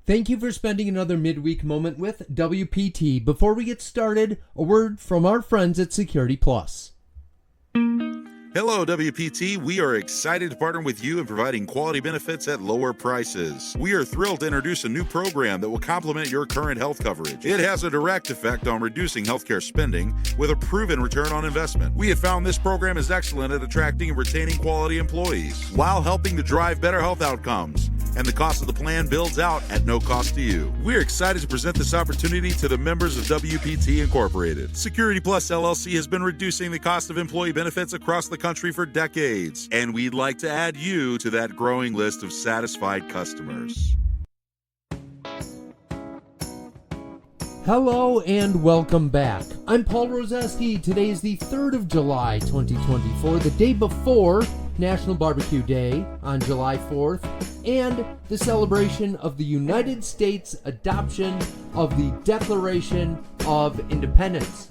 Thank you for spending another midweek moment with WPT. Before we get started, a word from our friends at Security Plus. Hello, WPT. We are excited to partner with you in providing quality benefits at lower prices. We are thrilled to introduce a new program that will complement your current health coverage. It has a direct effect on reducing healthcare spending with a proven return on investment. We have found this program is excellent at attracting and retaining quality employees while helping to drive better health outcomes. And the cost of the plan builds out at no cost to you. We're excited to present this opportunity to the members of WPT Incorporated. Security Plus LLC has been reducing the cost of employee benefits across the country for decades, and we'd like to add you to that growing list of satisfied customers. Hello and welcome back. I'm Paul Roseski. Today is the 3rd of July, 2024, the day before National Barbecue Day on July 4th, and the celebration of the United States adoption of the Declaration of Independence.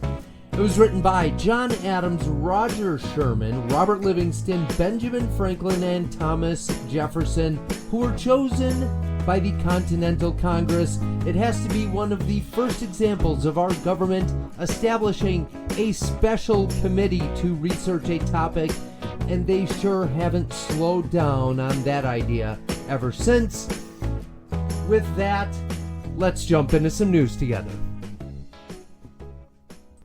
It was written by John Adams, Roger Sherman, Robert Livingston, Benjamin Franklin, and Thomas Jefferson, who were chosen by the Continental Congress. It has to be one of the first examples of our government establishing a special committee to research a topic, and they sure haven't slowed down on that idea ever since. With that, let's jump into some news together.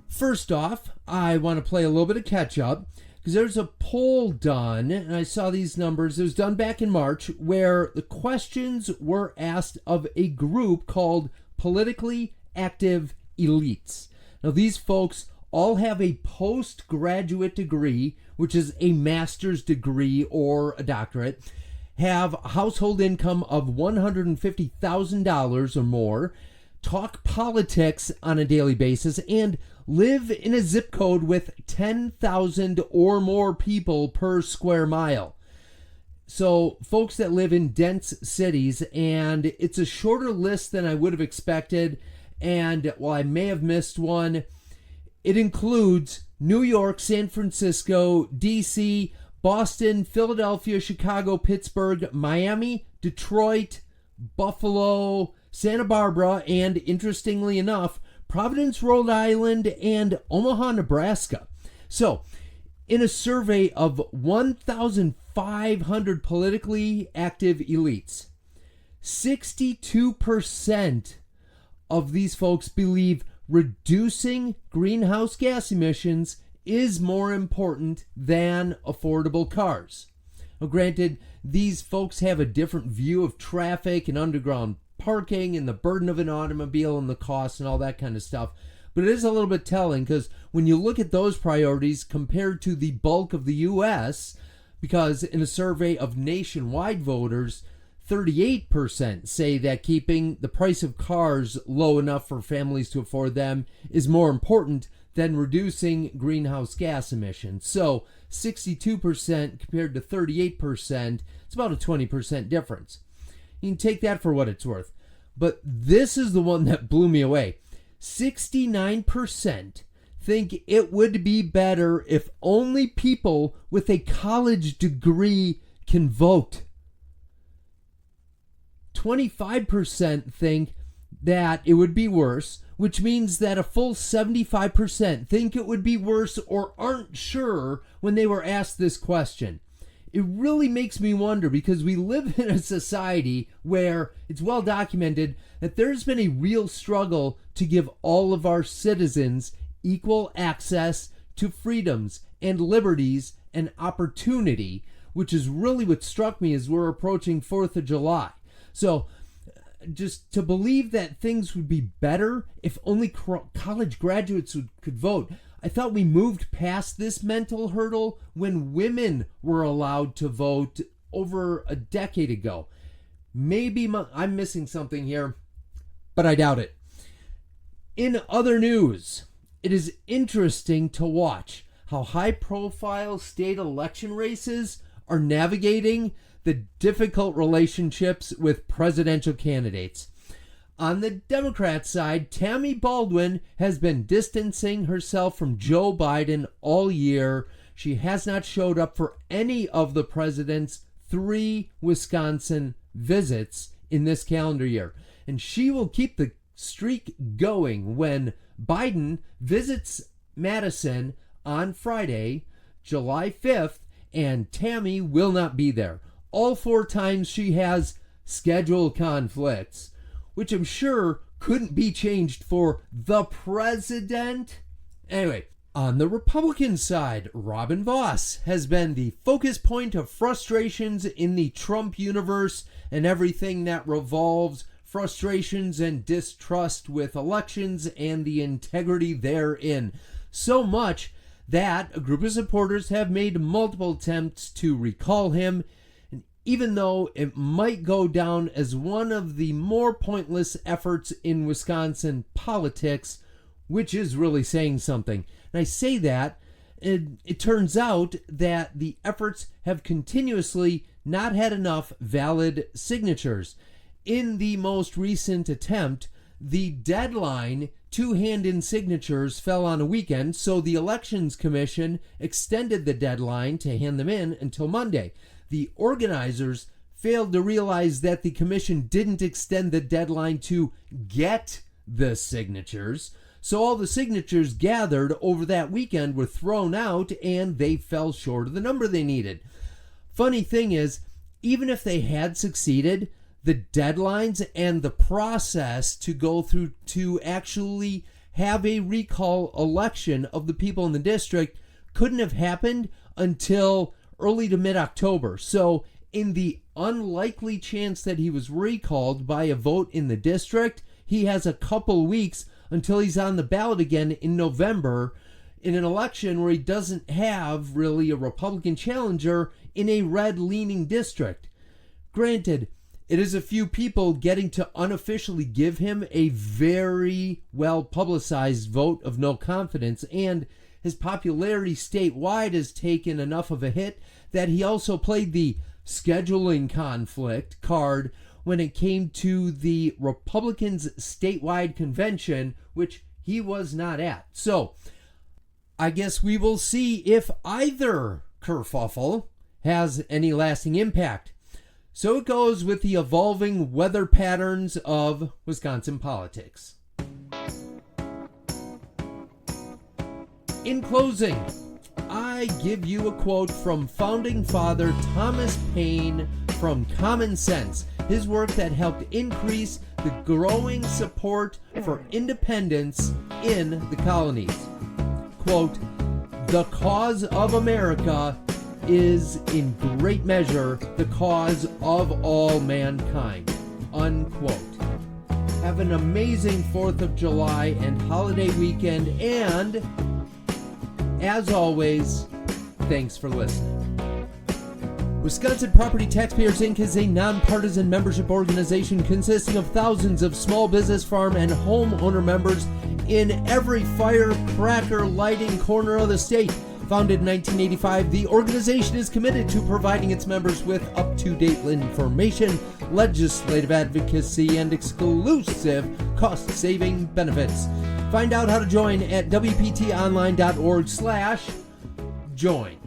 First off, I want to play a little bit of catch up because there's a poll done, and I saw these numbers. It was done back in March where the questions were asked of a group called Politically Active Elites. Now, these folks all have a postgraduate degree, which is a master's degree or a doctorate, have a household income of $150,000 or more, talk politics on a daily basis, and live in a zip code with 10,000 or more people per square mile. So folks that live in dense cities, and it's a shorter list than I would have expected. And while I may have missed one, it includes New York, San Francisco, DC, Boston, Philadelphia, Chicago, Pittsburgh, Miami, Detroit, Buffalo, Santa Barbara, and interestingly enough, Providence, Rhode Island, and Omaha, Nebraska. So, in a survey of 1,500 politically active elites, 62% of these folks believe reducing greenhouse gas emissions is more important than affordable cars. Now, granted, these folks have a different view of traffic and underground parking and the burden of an automobile and the cost and all that kind of stuff. But it is a little bit telling because when you look at those priorities compared to the bulk of the U.S., because in a survey of nationwide voters, 38% say that keeping the price of cars low enough for families to afford them is more important than reducing greenhouse gas emissions. So 62% compared to 38%, it's about a 20% difference. You can take that for what it's worth. But this is the one that blew me away. 69% think it would be better if only people with a college degree can vote. 25% think that it would be worse, which means that a full 75% think it would be worse or aren't sure when they were asked this question. It really makes me wonder because we live in a society where it's well documented that there's been a real struggle to give all of our citizens equal access to freedoms and liberties and opportunity, which is really what struck me as we're approaching 4th of July. So just to believe that things would be better if only college graduates could vote. I thought we moved past this mental hurdle when women were allowed to vote over a decade ago. Maybe I'm missing something here, but I doubt it. In other news, it is interesting to watch how high-profile state election races are navigating the difficult relationships with presidential candidates. On the Democrat side, Tammy Baldwin has been distancing herself from Joe Biden all year. She has not showed up for any of the president's 3 Wisconsin visits in this calendar year. and she will keep the streak going when Biden visits Madison on Friday, July 5th, and Tammy will not be there. All 4 times she has schedule conflicts, which I'm sure couldn't be changed for the president. Anyway, on the Republican side, Robin Vos has been the focus point of frustrations in the Trump universe and everything that revolves frustrations and distrust with elections and the integrity therein. So much that a group of supporters have made multiple attempts to recall him, and even though it might go down as one of the more pointless efforts in Wisconsin politics, which is really saying something. And I say that, it turns out that the efforts have continuously not had enough valid signatures. In the most recent attempt, the deadline to hand in signatures fell on a weekend, so the Elections Commission extended the deadline to hand them in until Monday. The organizers failed to realize that the commission didn't extend the deadline to get the signatures, so all the signatures gathered over that weekend were thrown out and they fell short of the number they needed. Funny thing is, even if they had succeeded, the deadlines and the process to go through to actually have a recall election of the people in the district couldn't have happened until early to mid-October. So in the unlikely chance that he was recalled by a vote in the district, he has a couple weeks until he's on the ballot again in November in an election where he doesn't have really a Republican challenger in a red-leaning district. Granted, it is a few people getting to unofficially give him a very well-publicized vote of no confidence, and his popularity statewide has taken enough of a hit that he also played the scheduling conflict card when it came to the Republicans' statewide convention, which he was not at. So, I guess we will see if either kerfuffle has any lasting impact. So it goes with the evolving weather patterns of Wisconsin politics. In closing, I give you a quote from founding father Thomas Paine from Common Sense, his work that helped increase the growing support for independence in the colonies. Quote, "The cause of America is in great measure the cause of all mankind." Unquote. Have an amazing 4th of July and holiday weekend, and as always, thanks for listening. Wisconsin Property Taxpayers Inc. is a nonpartisan membership organization consisting of thousands of small business, farm, and homeowner members in every firecracker lighting corner of the state. Founded in 1985, the organization is committed to providing its members with up-to-date information, legislative advocacy, and exclusive cost-saving benefits. Find out how to join at WPTOnline.org/join.